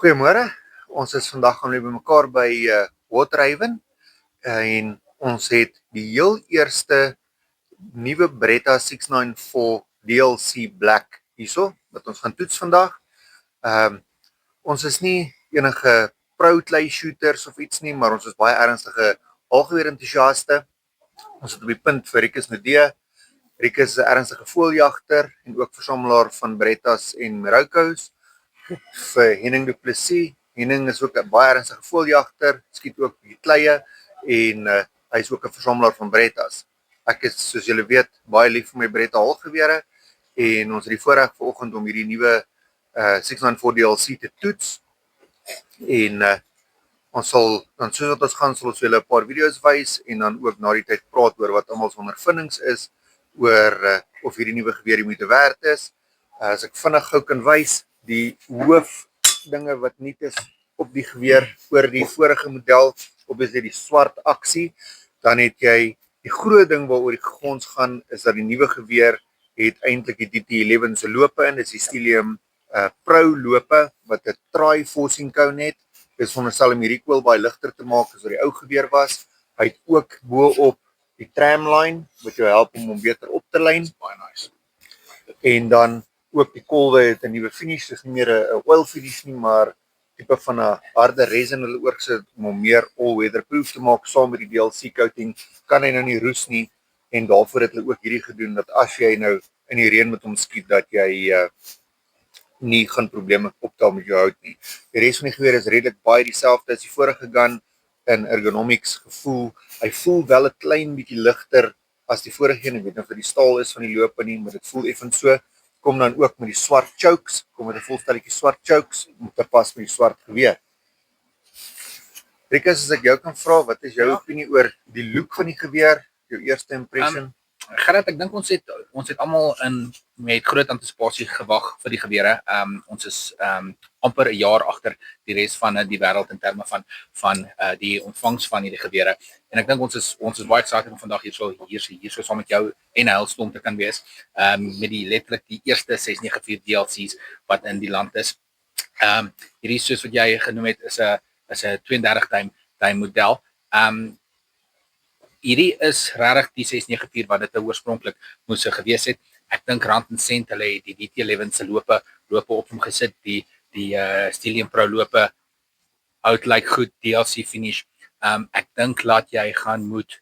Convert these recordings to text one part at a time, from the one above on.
Goeiemôre. Ons is vandag gaan weer bymekaar by Waterhaven en ons het die heel eerste nuwe Beretta 694 DLC Black hierso wat ons gaan toets vandag. Ons is nie enige pro clay shooters of iets nie, maar ons is baie ernstige algeweer entoesiaste. Ons het op die punt vir Rikus Nodee. Rikus is 'n ernstige voëljagter en ook versamelaar van Berettas en Merokos. Vir Henning du Plessis. Henning is ook 'n baie ernstige voëljagter, skiet ook die kleie en hy is ook 'n versamelaar van Berettas. Ek is, soos julle weet, baie lief vir my Beretta halgewere en ons het die voorreg vanoggend om hierdie nuwe 694 DLC te toets. En ons sal dan soos wat ons gaan, sal ons julle 'n paar video's wys en dan ook na die tyd praat oor wat almal se ondervindings is oor of hierdie nuwe geweer die moeite werd is. As ek vinnig gou kan wys, die hoofdinge wat nuut is op die geweer oor die vorige model, obviously die swart aksie, dan het jy die groot ding waaroor die gegons gaan, is dat die nuwe geweer het eintlik die DT11 se lope in, dis die Stylium Pro lope, wat 'n tri-forcing cone het, dis veronderstel om die recoil baie ligter te maak as wat die ou geweer was. Hy het ook bo-op die tramline, wat jou help om hom beter op te lyn. Baie nice. En dan ook die kolwe het 'n nuwe finish, dis nie meer 'n oil finish nie, maar tipe van 'n harde resin hulle oorgesit om hom meer all-weather proof te maak. Saam met die DLC coating kan hy nou nie roes nie en daarvoor het hulle ook hierdie gedoen dat as jy nou in die reën met hom skiet dat jy nie gaan probleme optel met jou hout nie. Die res van die geweer is redelik baie dieselfde as die vorige gun in ergonomics gevoel. Hy voel wel 'n klein bietjie ligter as die vorige een. Ek weet nie of dit die staal is van die lope nie, maar dit voel effens so. Kom dan ook met die swart chokes, kom met 'n volstelletjie swart chokes om te pas met die swart geweer. Rikus, as ek jou kan vra, wat is jou opinie oor die look van die geweer, jou eerste impression? Gerrit, ek dink ons het almal met groot antisipasie gewag vir die gewere. Ons is amper 'n jaar agter die res van die wêreld in terme van die ontvangs van hierdie gewere. En ek dink ons is baie excited om vandag hierso saam met jou en Hylstorm te kan wees. Met letterlik die eerste 694 DLC's wat in die land is. Hierdie, soos wat jy genoem het, is 'n 32 duim model. Hierdie is regtig die 694 wat dit oorspronklik moes gewees het. Ek dink rand en sent, hulle het die DT11 se lope op hom gesit, die Stylium Pro lope, hout lyk goed, DLC finish. Ek dink laat jy gaan moet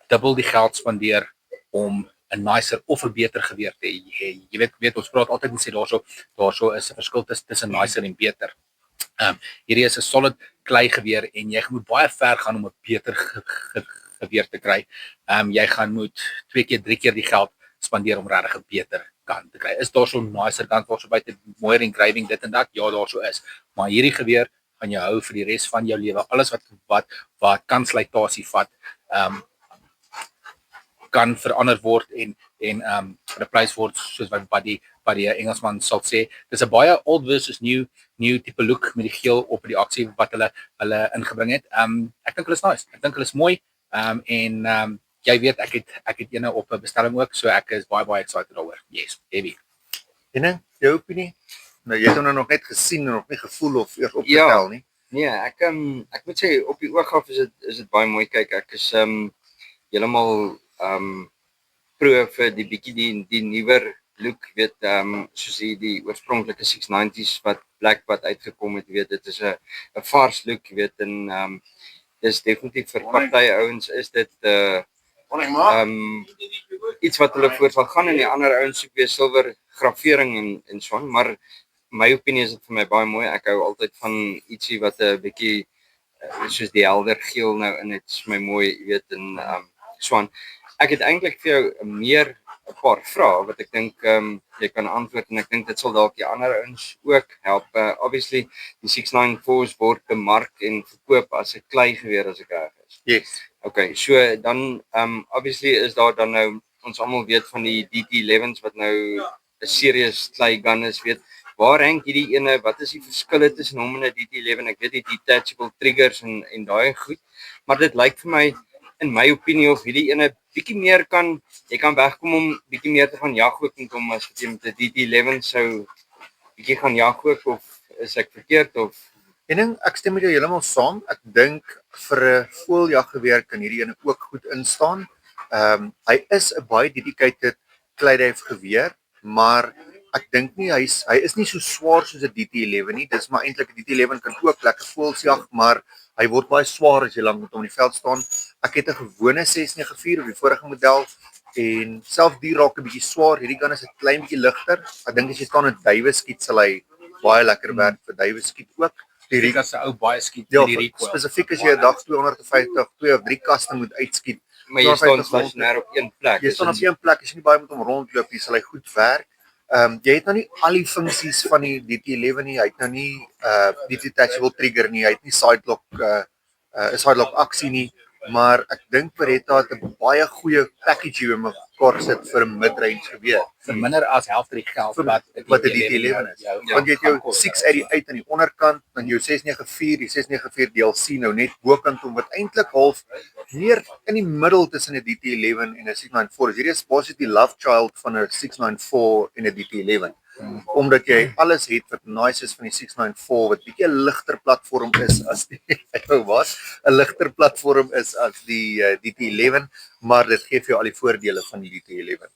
dubbel die geld spandeer om 'n nicer of 'n beter geweer te hê. Jy weet ons praat altyd en sê daarso is 'n verskil tussen nicer en beter. Hierdie is 'n solid klei geweer en jy moet baie ver gaan om 'n beter geweer te kry. Jy gaan moet 2 keer, 3 keer die geld spandeer om regtig 'n beter gun te kry. Is daar so 'n nicer gun waarso buite mooi engraving dit en dat? Ja, daar so is. Maar hierdie geweer gaan jou hou vir die res van jou lewe. Alles wat kan slytasie vat, kan verander word en replace word, soos wat die Engelsman sal sê. Dis 'n baie old versus new tipe look met die geel op die aksie wat hulle ingebring het. Ek dink hulle is nice. Ek dink hulle is mooi. Jy weet ek het ene op 'n bestelling ook, so ek is baie excited daaroor. Yes, heavy. En jou opinie? Nou jy het hom nog net gesien en nog nie gevoel of eers opgetel nie. Nee, ek moet sê op die oog af is dit baie mooi. Kyk, ek is heeltemal pro vir die bietjie die nuwer look, weet, soos die oorspronklike 690s wat uitgekom het, weet, dit is 'n vars look, weet, en dis definitief vir party ouens is dit iets wat hulle voor sal gaan, en die ander ouens soek weer silwer gravering en so aan, maar my opinie is dit vir my baie mooi. Ek hou altyd van ietsie wat 'n bietjie soos die helder geel nou in het, is my mooi, jy weet, en so aan. Ek het eintlik vir jou meer 'n paar vrae wat ek dink jy kan antwoord, en ek dink dit sal dalk die ander ouens ook help. Obviously die 694s word bemark en verkoop as 'n kleigeweer, as ek reg is. Yes. Okay, so dan obviously is daar dan nou, ons almal weet van die DT11s wat nou 'n serious klei gun is, weet. Waar rank hierdie ene, wat is die verskille tussen hom en 'n DT11? Ek weet die detachable triggers en daai goed, maar dit lyk vir my, in my opinie, of hierdie ene bietjie meer jy kan wegkom om bietjie meer te gaan jag ook met hom, as wat jy met 'n DT11 sou bietjie gaan jag ook, of is ek verkeerd of Ek stem met jou heeltemal saam. Ek dink vir 'n voëljaggeweer kan hierdie ene ook goed instaan. Hy is 'n baie dedicated kleiduif geweer, maar ek dink nie hy is nie so swaar soos 'n DT11 nie. Dis maar eintlik 'n DT11 kan ook lekker voëljag, maar hy word baie swaar as jy lank met hom in die veld staan. Ek het 'n gewone 694 op die vorige model en selfs die raak 'n bietjie swaar. Hierdie gun is 'n klein bietjie ligter. Ek dink as jy staan in duwe skiet sal hy baie lekker werk vir duwe skiet ook. Die Dit is 'n ou baie skiet Ja, met die recoil. spesifiek as jy 'n dag 250, 2 of 3 kaste moet uitskiet. maar jy staan stasionair op een plek. Jy staan op een plek, as jy nie baie met hom rondloop nie, sal hy goed werk. Jy het nou nie al die funksies van die DT11 nie. Hy het nou nie die detachable trigger nie. Hy het nie sidelock sidelock aksie nie, maar ek dink Beretta het 'n baie goeie package hier in mekaar sit vir 'n mid-range geweer. vir minder as helfte die geld wat Wat 'n DT11 is. Want jy het jou 688 aan die onderkant, dan jou 694, die 694 DLC nou net bokant hom wat eintlik half meer in die middel tussen 'n DT11 en 'n 694 is. Hierdie is basies die love child van 'n 694 en 'n DT11. Omdat jy alles het wat nice is van die 694 wat bietjie 'n ligter platform is as die 'n ligter platform is as die DT11, maar dit gee vir jou al die voordele van die DT11.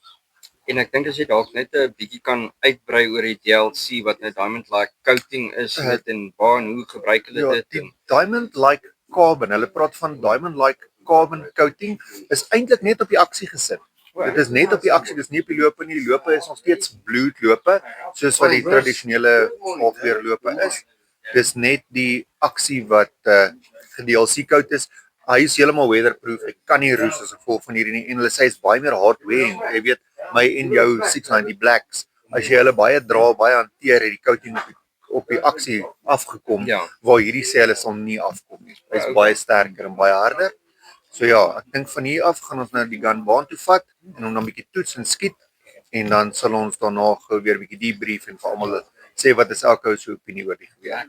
En ek dink as jy dalk net 'n bietjie kan uitbrei oor die DLC wat 'n diamond-like coating is dit en waar en hoe gebruik hulle dit Die en diamond-like carbon, hulle praat van diamond-like carbon coating, is eintlik net op die aksie gesit. Dit is net op die aksie, dis nie op die lope nie. Die lope is nog steeds bloedlope, soos wat die tradisionele halfweerlope is. Dis net die aksie wat ge-DLC coat is. Hy is heeltemal weatherproof. Hy kan nie roes as gevolg van hierdie nie. En hulle sê hy's baie meer hardwearing. Jy weet, my en jou 690 Blacks, as jy hulle baie dra, baie hanteer, het die coating op die aksie afgekom, Ja. waar hierdie sê hulle sal nie afkom nie. Hy's baie sterker en baie harder. So ja, ek dink van hier af gaan ons nou die gun baan toe vat en hom dan bietjie toets en skiet en dan sal ons daarna gou weer bietjie debrief en vir almal sê wat is elke ou se opinie oor die geweer.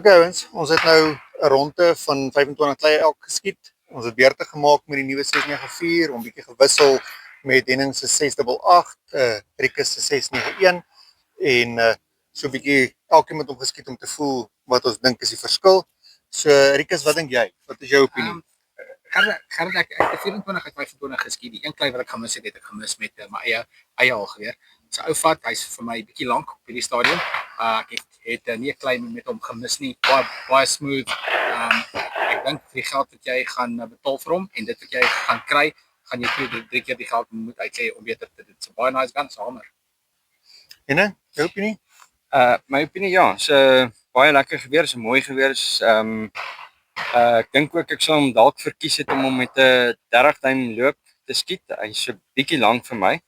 Okay ouens, ons het nou 'n ronde van 25 kleie elk geskiet. Ons het beurte gemaak met die nuwe 694, om bietjie gewissel met Henning se 688, Rikus se 691 en so bietjie elkeen met hom geskiet om te voel wat ons dink is die verskil. So Rikus, wat dink jy? Wat is jou opinie? Gerrit, ek het 24 uit 25 geskiet. Die een klei wat ek gemis het ek gemis met my eie algeweer. Sy ou vat, hy's vir my bietjie lank op hierdie stadium. Ek het nie 'n klei met hom gemis nie. Baie smooth. Ek dink vir die geld wat jy gaan betaal vir hom en dit wat jy gaan kry, gaan jy 2-3 keer die geld moet uitlei om beter te dit. Dit's 'n baie nice gun, hamer. Henning, jou opinie? My opinie ja, so baie lekker geweer, is 'n mooi geweer. Ek dink ook ek sal hom dalk verkies het om hom met 'n 30 duim loop te skiet. Hy's so bietjie lank vir my.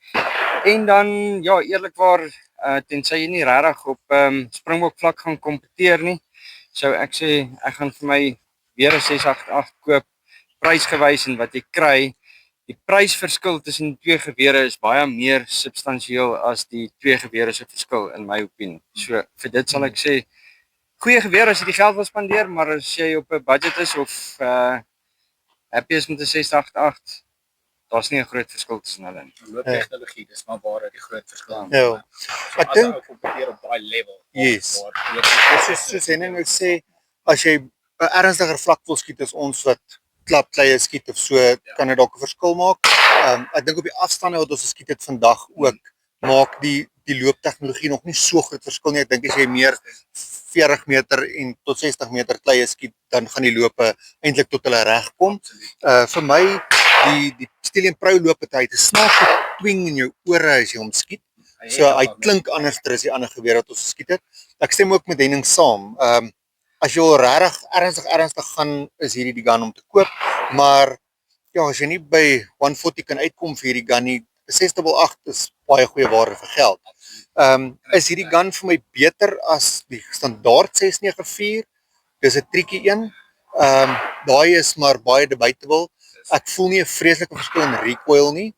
En dan ja, eerlikwaar tensy jy nie regtig op Springbok vlak gaan kompeteer nie, sou ek sê ek gaan vir my weer 'n 688 koop, prysgewys en wat jy kry. Die prysverskil tussen die twee gewere is baie meer substansieel as die twee gewere se verskil in my opinie. So vir dit sal ek sê goeie geweer as jy die geld wil spandeer, maar as jy op 'n budget is of happy is met 'n 688, daar's nie 'n groot verskil tussen hulle nie. Looptegnologie, dis maar waar die groot verskil. Ja. Ek As dink jy kompeteer op daai level. Yes. Dis soos Henning nou sê, as jy 'n ernstiger vlak wil skiet as ons wat klapkleie skiet of so, kan dit dalk 'n verskil maak. Ek dink op die afstande wat ons geskiet het vandag ook, maak die looptegnologie nog nie so groot verskil nie. Ek dink as jy meer 40 meter en tot 60 meter kleie skiet, dan gaan die lope eintlik tot hulle reg kom. Vir my die Stallion Pro loop het hy 'n snaakse twing in jou ore as jy hom skiet. So hy klink anders as die ander geweer wat ons geskiet het. Ek stem ook met Henning saam. As jy al regtig ernstig gaan, is hierdie die gun om te koop, maar ja, as jy nie by 140 kan uitkom vir hierdie gun nie, 'n 688 is baie goeie waarde vir geld. Is hierdie gun vir my beter as die standaard 694? Dis 'n triekie een. Daai is maar baie debatable. Ek voel nie 'n vreeslike verskil in recoil nie.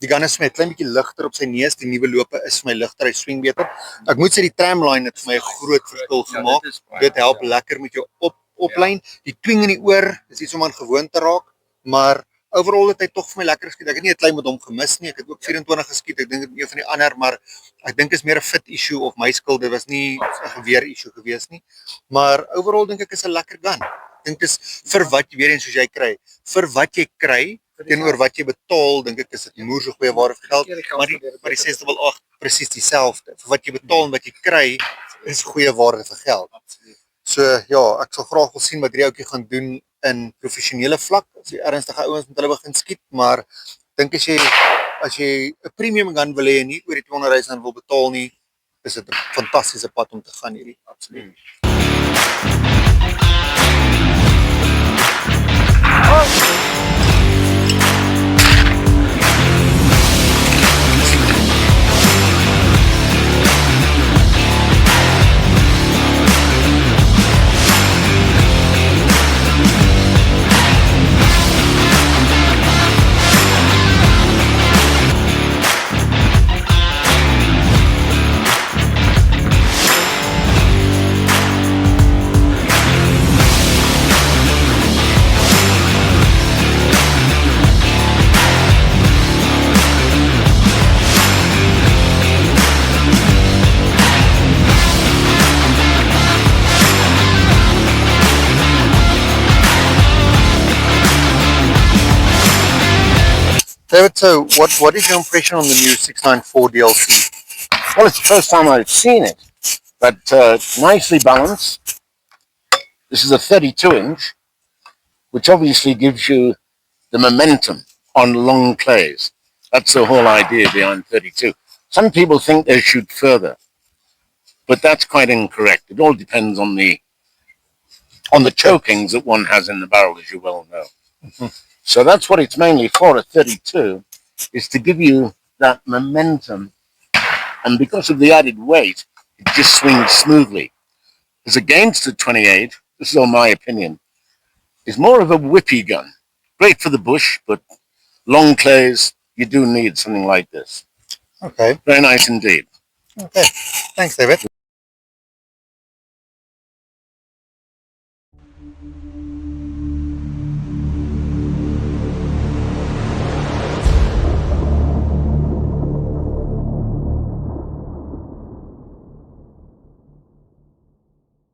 Die gun is vir my 'n klein bietjie ligter op sy neus, die nuwe lope is vir my ligter, hy swing beter. Ek moet sê die tramline het vir my 'n groot verskil gemaak. Dit help lekker met jou oplyn. Die klink in die oor is iets om aan gewoon te raak, maar overall het hy tog vir my lekker geskiet. Ek het nie 'n klein met hom gemis nie. Ek het ook 24 geskiet. Ek dink dit een van die ander, maar ek dink is meer 'n fit issue of my skuld. Dit was nie 'n geweer issue gewees nie. Maar overall dink ek is 'n lekker gun. Ek dink dis vir wat weer eens soos jy kry. Vir wat jy kry teenoor wat jy betaal, dink ek is dit moer so goeie ware vir geld. Maar die 688 presies dieselfde. Vir wat jy betaal en wat jy kry is goeie ware vir geld. So ja, ek sal graag wil sien wat hierdie ouetjie gaan doen in professionele vlak, as jy ernstige ouens met hulle begin skiet, maar dink as jy 'n premium gun wil hê en nie oor die 200,000 wil betaal nie, is dit 'n fantastiese pad om te gaan hierdie. Absoluut. David, so what is your impression on the new 694 DLC? Well, it's the first time I've seen it, but nicely balanced. This is a 32-inch, which obviously gives you the momentum on long plays. That's the whole idea behind 32. Some people think they shoot further, but that's quite incorrect. It all depends on the chokings that one has in the barrel, as you well know. Mm-hmm. So that's what it's mainly for, a 32, is to give you that momentum. And because of the added weight, it just swings smoothly. As against the 28, this is all my opinion, is more of a whippy gun. Great for the bush, but long clays, you do need something like this. Okay. Very nice indeed. Okay. Thanks, David.